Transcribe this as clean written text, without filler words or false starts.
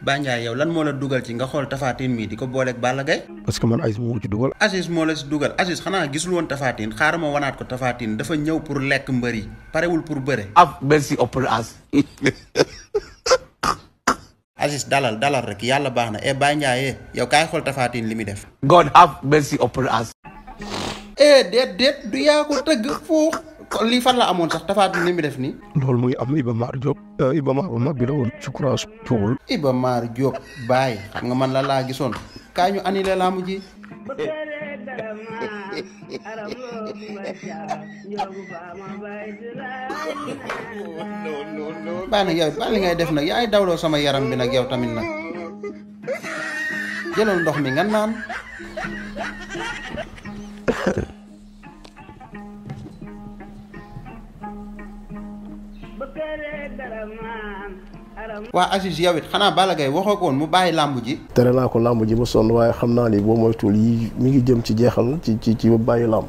Ba Ndiaye yow lan moo la dugal ci nga xool Tapha Tine mi di ko booleeg Balla Gaye. parce que man Aziz moo ci dugal. Aziz moo la si dugal Aziz xanaa gisul woon Tapha Tine xaaral ma wanaat ko Tapha Tine dafa ñëw pour lekk mbër yi parewul pour bëre. Have mercy upon us. Aziz dalal rek yàlla baax na Ba Ndiaye yow kaay xool Tapha Tine li muy def. God have mercy upon us. déet du yaa ko tëgg foofu lii fan la amoon sax Tapha Tine li muy def nii. loolu muy am Iba Mar Diop Iba Mar bu mag bi la woon ci courage tuul. Iba Mar Diop bàyyi xam nga man la laa gisoon kaa ñu annulé laa mujj. bàyyi nag yow bàyyi li ngay def nag yaay dawloo sama yaram bi nag yow tamit nag jëlal ndox mi nga naan. waa Aziz yow it xanaa Balla Gaye waxoo ko woon mu bàyyi làmb ji. tere naa ko làmb ji mu sonn waaye xam naa ni boo moytuwul yi mi ngi jëm ci jeexal ci bàyyi làmb.